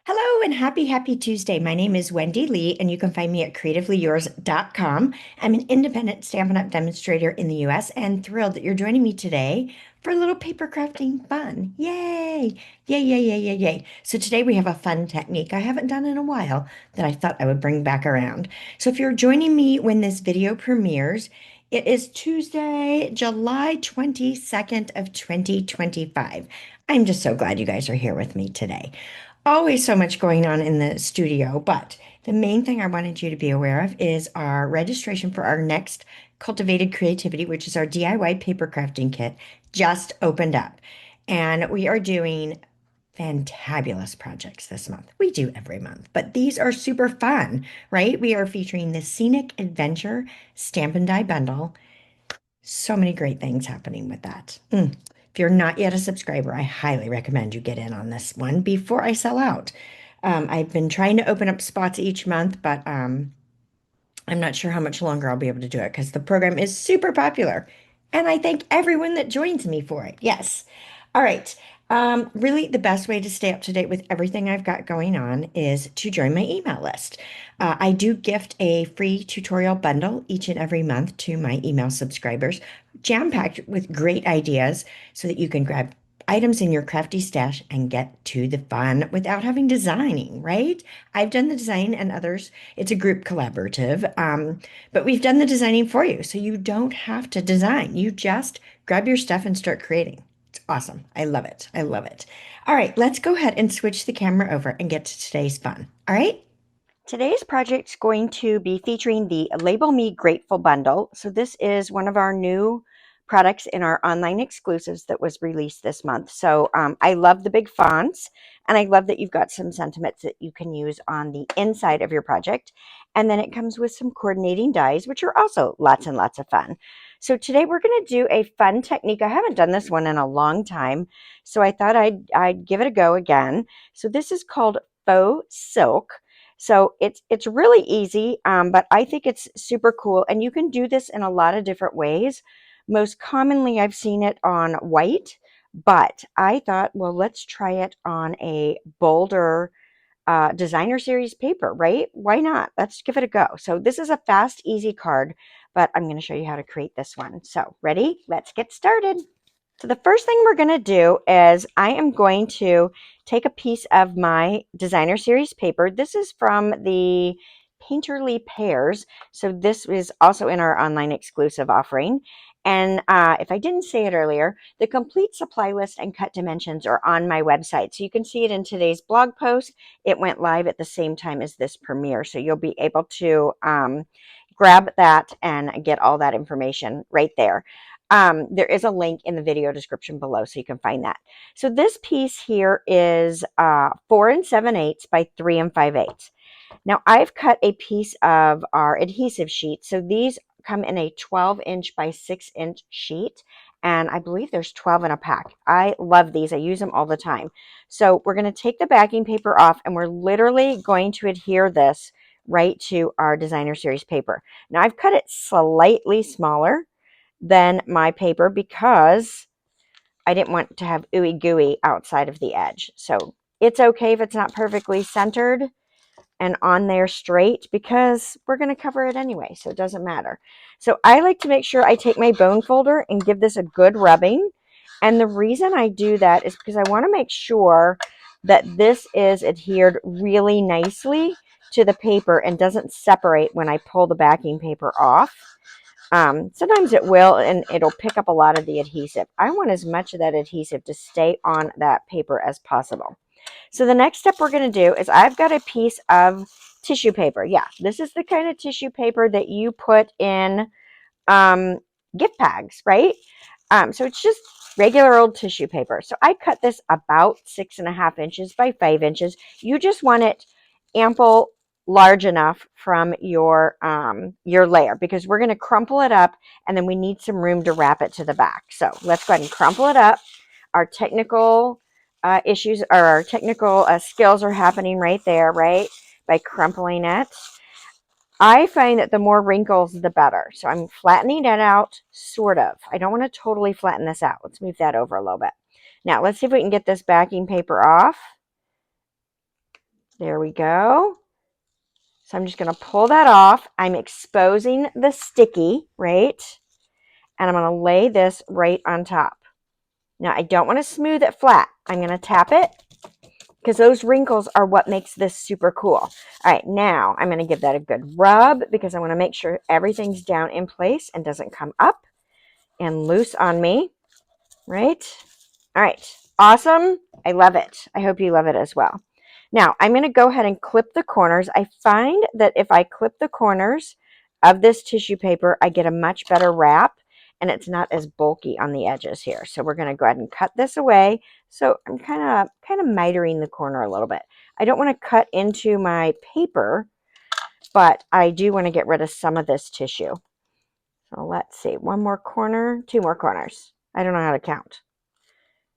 Hello and happy Tuesday. My name is Wendy Lee, and you can find me at creativeleeyours.com. I'm an independent Stampin' Up! Demonstrator in the US and thrilled that you're joining me today for a little paper crafting fun. Yay! Yay, yay, yay, yay, yay. So today we have a fun technique I haven't done in a while that I thought I would bring back around. So if you're joining me when this video premieres, it is Tuesday, July 22nd of 2025. I'm just so glad you guys are here with me today. Always so much going on in the studio, but the main thing I wanted you to be aware of is our registration for our next Cultivated Creativity, which is our DIY paper crafting kit, just opened up. And we are doing fantabulous projects this month. We do every month, but these are super fun, right? We are featuring the Scenic Adventure Stamp and Die Bundle. So many great things happening with that. If you're not yet a subscriber, I highly recommend you get in on this one before I sell out. I've been trying to open up spots each month, but I'm not sure how much longer I'll be able to do it because the program is super popular. And I thank everyone that joins me for it. Yes. All right. Really, the best way to stay up to date with everything I've got going on is to join my email list. I do gift a free tutorial bundle each and every month to my email subscribers, jam-packed with great ideas so that you can grab items in your crafty stash and get to the fun without having designing, right? I've done the design and others. It's a group collaborative, but we've done the designing for you, so you don't have to design. You just grab your stuff and start creating. It's awesome. I love it. I love it. All right, let's go ahead and switch the camera over and get to today's fun. All right? Today's project is going to be featuring the Label Me Grateful bundle. So this is one of our new products in our online exclusives that was released this month. So I love the big fonts, and I love that you've got some sentiments that you can use on the inside of your project. And then it comes with some coordinating dies, which are also lots and lots of fun. So today we're going to do a fun technique. I haven't done this one in a long time, so I thought I'd give it a go again. So this is called Faux Silk. So it's really easy, but I think it's super cool. And you can do this in a lot of different ways. Most commonly, I've seen it on white, but I thought, well, let's try it on a bolder designer series paper, right? Why not? Let's give it a go. So this is a fast, easy card, but I'm going to show you how to create this one. So ready? Let's get started. So the first thing we're going to do is I am going to take a piece of my designer series paper. This is from the Painterly Pairs. So this is also in our online exclusive offering. And if I didn't say it earlier, the complete supply list and cut dimensions are on my website. So you can see it in today's blog post. It went live at the same time as this premiere. So you'll be able to grab that and get all that information right there. There is a link in the video description below, so you can find that. So this piece here is 4 7/8 by 3 5/8. Now I've cut a piece of our adhesive sheet. So these come in a 12-inch by 6-inch sheet, and I believe there's 12 in a pack. I love these. I use them all the time. So we're going to take the backing paper off, and we're literally going to adhere this right to our designer series paper. Now I've cut it slightly smaller than my paper because I didn't want to have ooey gooey outside of the edge. So it's okay if it's not perfectly centered and on there straight because we're going to cover it anyway, so it doesn't matter. So I like to make sure I take my bone folder and give this a good rubbing. And the reason I do that is because I want to make sure that this is adhered really nicely to the paper and doesn't separate when I pull the backing paper off. Sometimes it will, and it'll pick up a lot of the adhesive. I want as much of that adhesive to stay on that paper as possible. So the next step we're going to do is I've got a piece of tissue paper. Yeah, this is the kind of tissue paper that you put in gift bags, right? So it's just regular old tissue paper. So I cut this about 6.5 inches by 5 inches. You just want it ample, large enough from your layer because we're going to crumple it up and then we need some room to wrap it to the back. So let's go ahead and crumple it up. Our technical issues or our technical skills are happening right there, right? By crumpling it. I find that the more wrinkles, the better. So I'm flattening it out, sort of. I don't want to totally flatten this out. Let's move that over a little bit. Now, let's see if we can get this backing paper off. There we go. So I'm just going to pull that off. I'm exposing the sticky, right? And I'm going to lay this right on top. Now, I don't want to smooth it flat. I'm going to tap it because those wrinkles are what makes this super cool. All right, now I'm going to give that a good rub because I want to make sure everything's down in place and doesn't come up and loose on me, right? All right, awesome. I love it. I hope you love it as well. Now, I'm going to go ahead and clip the corners. I find that if I clip the corners of this tissue paper, I get a much better wrap, and it's not as bulky on the edges here. So we're going to go ahead and cut this away. So I'm kind of mitering the corner a little bit. I don't want to cut into my paper, but I do want to get rid of some of this tissue. So let's see, one more corner, two more corners. I don't know how to count.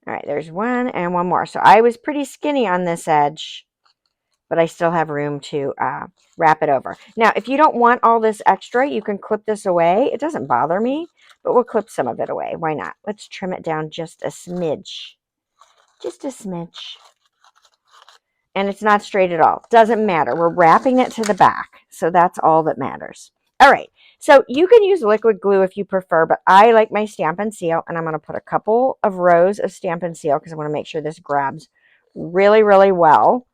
All right, there's one and one more. So I was pretty skinny on this edge, but I still have room to wrap it over. Now, if you don't want all this extra, you can clip this away. It doesn't bother me, but we'll clip some of it away. Why not? Let's trim it down just a smidge. Just a smidge. And it's not straight at all. Doesn't matter. We're wrapping it to the back, so that's all that matters. All right, so you can use liquid glue if you prefer, but I like my Stampin' Seal, and I'm going to put a couple of rows of Stampin' Seal because I want to make sure this grabs really, really well.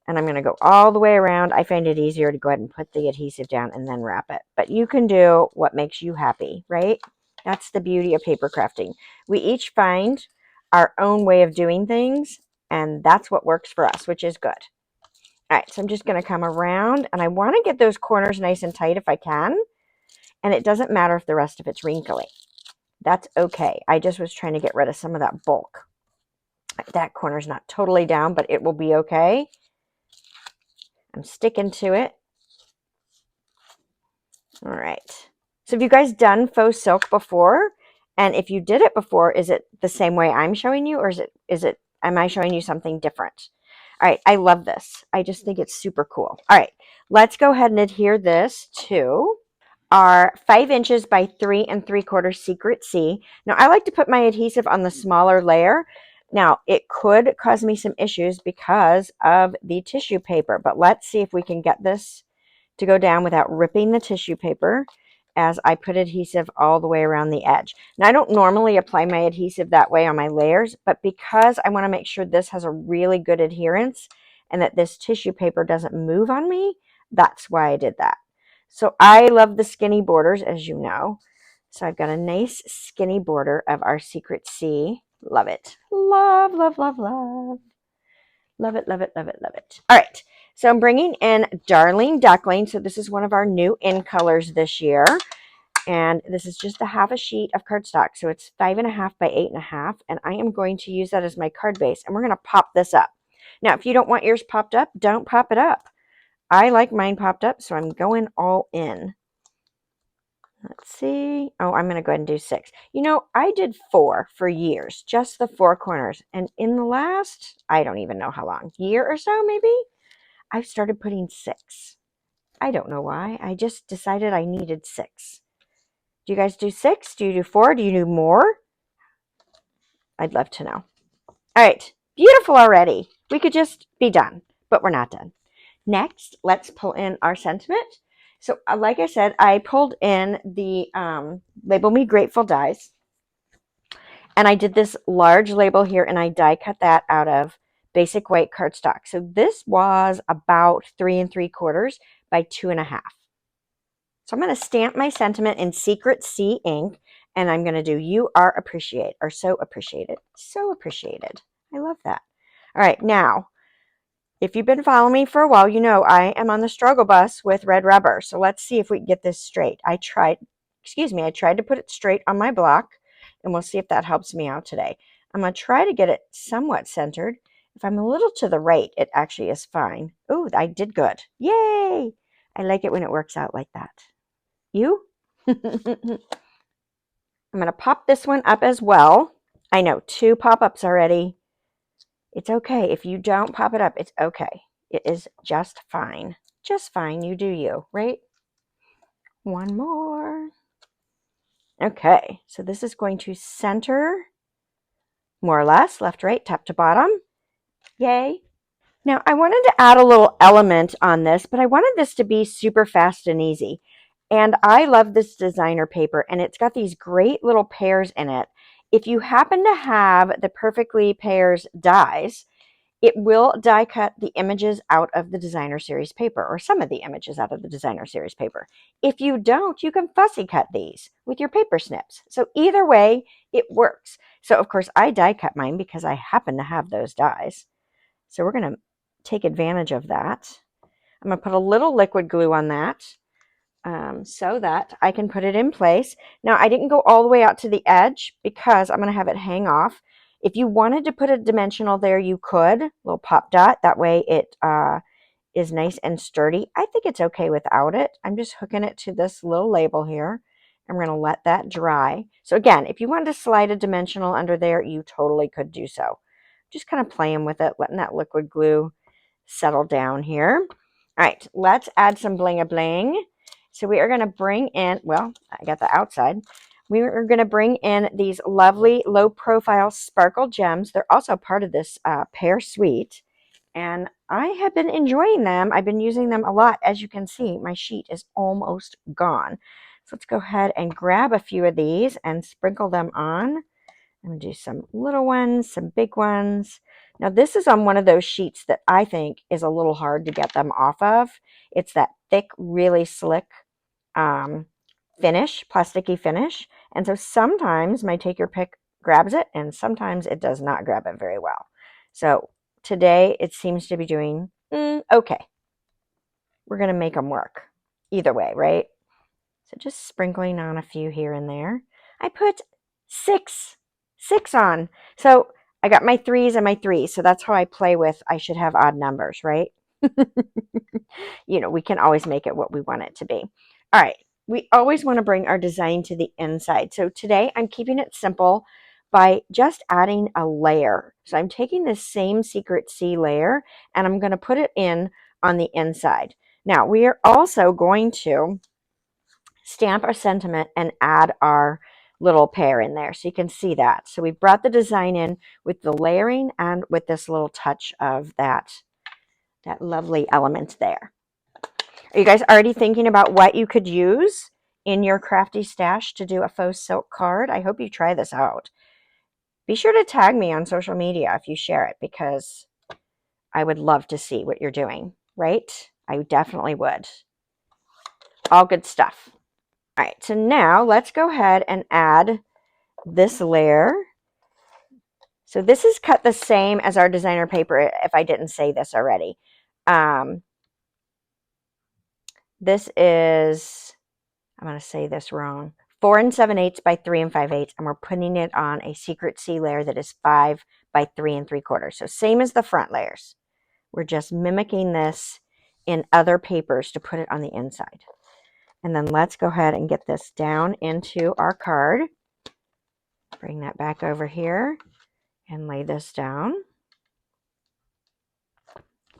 And I'm going to go all the way around. I find it easier to go ahead and put the adhesive down and then wrap it. But you can do what makes you happy, right? That's the beauty of paper crafting. We each find our own way of doing things, and that's what works for us, which is good. All right, so I'm just going to come around, and I want to get those corners nice and tight if I can. And it doesn't matter if the rest of it's wrinkly. That's okay. I just was trying to get rid of some of that bulk. That corner's not totally down, but it will be okay. I'm sticking to it. All right. So have you guys done faux silk before? And if you did it before, is it the same way I'm showing you, or am I showing you something different? All right, I love this. I just think it's super cool. All right, let's go ahead and adhere this to our 5 inches by 3 3/4 Secret C. Now, I like to put my adhesive on the smaller layer. Now, it could cause me some issues because of the tissue paper, but let's see if we can get this to go down without ripping the tissue paper as I put adhesive all the way around the edge. Now, I don't normally apply my adhesive that way on my layers, but because I want to make sure this has a really good adherence and that this tissue paper doesn't move on me, that's why I did that. So I love the skinny borders, as you know. So I've got a nice skinny border of our Secret C. Love it. Love, love, love, love. Love it, love it, love it, love it. All right. So I'm bringing in Darling Duckling. So this is one of our new in colors this year. And this is just a half a sheet of cardstock. So it's 5.5 by 8.5. And I am going to use that as my card base. And we're going to pop this up. Now, if you don't want yours popped up, don't pop it up. I like mine popped up, so I'm going all in. Let's see. Oh, I'm going to go ahead and do 6. You know, I did 4 for years, just the 4 corners. And in the last, I don't even know how long, year or so maybe, I've started putting 6. I don't know why. I just decided I needed 6. Do you guys do 6? Do you do 4? Do you do more? I'd love to know. All right. Beautiful already. We could just be done, but we're not done. Next, let's pull in our sentiment. So like I said, I pulled in the Label Me Grateful dies. And I did this large label here, and I die cut that out of basic white cardstock. So this was about 3 3/4 by 2.5. So I'm going to stamp my sentiment in Secret C ink, and I'm going to do You Are Appreciated, or So Appreciated. So appreciated. I love that. All right, now, if you've been following me for a while, you know I am on the struggle bus with red rubber. So let's see if we can get this straight. I tried to put it straight on my block, and we'll see if that helps me out today. I'm going to try to get it somewhat centered. If I'm a little to the right, it actually is fine. Oh, I did good. Yay! I like it when it works out like that. You? I'm going to pop this one up as well. I know, 2 pop-ups already. It's okay. If you don't pop it up, it's okay. It is just fine. Just fine. You do you, right? One more. Okay, so this is going to center more or less, left, right, top to bottom. Yay. Now, I wanted to add a little element on this, but I wanted this to be super fast and easy. And I love this designer paper, and it's got these great little pairs in it. If you happen to have the Perfectly Pairs dies, it will die cut the images out of the designer series paper, or some of the images out of the designer series paper. If you don't, you can fussy cut these with your paper snips. So either way, it works. So of course I die cut mine because I happen to have those dies. So we're going to take advantage of that. I'm going to put a little liquid glue on that so that I can put it in place. Now, I didn't go all the way out to the edge because I'm going to have it hang off. If you wanted to put a dimensional there, you could, a little pop dot. That way it is nice and sturdy. I think it's okay without it. I'm just hooking it to this little label here. I'm going to let that dry. So again, if you wanted to slide a dimensional under there, you totally could do so. Just kind of playing with it, letting that liquid glue settle down here. All right, let's add some bling-a-bling. So we are going to bring in, well, I got the outside. We are going to bring in these lovely low-profile sparkle gems. They're also part of this pear suite, and I have been enjoying them. I've been using them a lot. As you can see, my sheet is almost gone. So let's go ahead and grab a few of these and sprinkle them on. I'm going to do some little ones, some big ones. Now this is on one of those sheets that I think is a little hard to get them off of. It's that thick, really slick finish, plasticky finish. And so sometimes my take your pick grabs it and sometimes it does not grab it very well. So today it seems to be doing okay. We're going to make them work either way, right? So just sprinkling on a few here and there. I put six on. So I got my threes and my threes. So that's how I play with, I should have odd numbers, right? You know, we can always make it what we want it to be. All right. We always want to bring our design to the inside. So today I'm keeping it simple by just adding a layer. So I'm taking this same Secret C layer and I'm going to put it in on the inside. Now we are also going to stamp our sentiment and add our little pear in there so you can see that. So we've brought the design in with the layering and with this little touch of that lovely element there. Are you guys already thinking about what you could use in your crafty stash to do a faux silk card? I hope you try this out. Be sure to tag me on social media if you share it because I would love to see what you're doing, right? I definitely would. All good stuff. All right, so now let's go ahead and add this layer. So this is cut the same as our designer paper, if I didn't say this already. This is, I'm going to say this wrong, 4 7/8 by 3 5/8, and we're putting it on a Secret C layer that is 5 by 3 3/4. So same as the front layers. We're just mimicking this in other papers to put it on the inside. And then let's go ahead and get this down into our card. Bring that back over here and lay this down.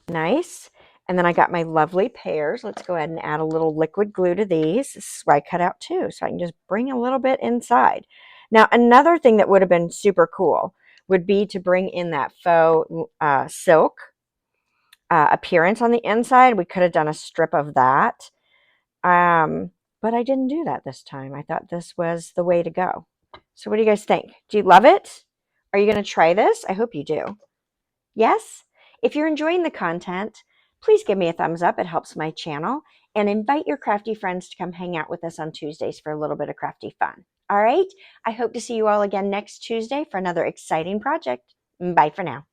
Nice. And then I got my lovely pears. Let's go ahead and add a little liquid glue to these. This is what I cut out too, so I can just bring a little bit inside. Now, another thing that would have been super cool would be to bring in that faux silk appearance on the inside. We could have done a strip of that. But I didn't do that this time. I thought this was the way to go. So what do you guys think? Do you love it? Are you going to try this? I hope you do. Yes? If you're enjoying the content, please give me a thumbs up. It helps my channel. And invite your crafty friends to come hang out with us on Tuesdays for a little bit of crafty fun. All right? I hope to see you all again next Tuesday for another exciting project. Bye for now.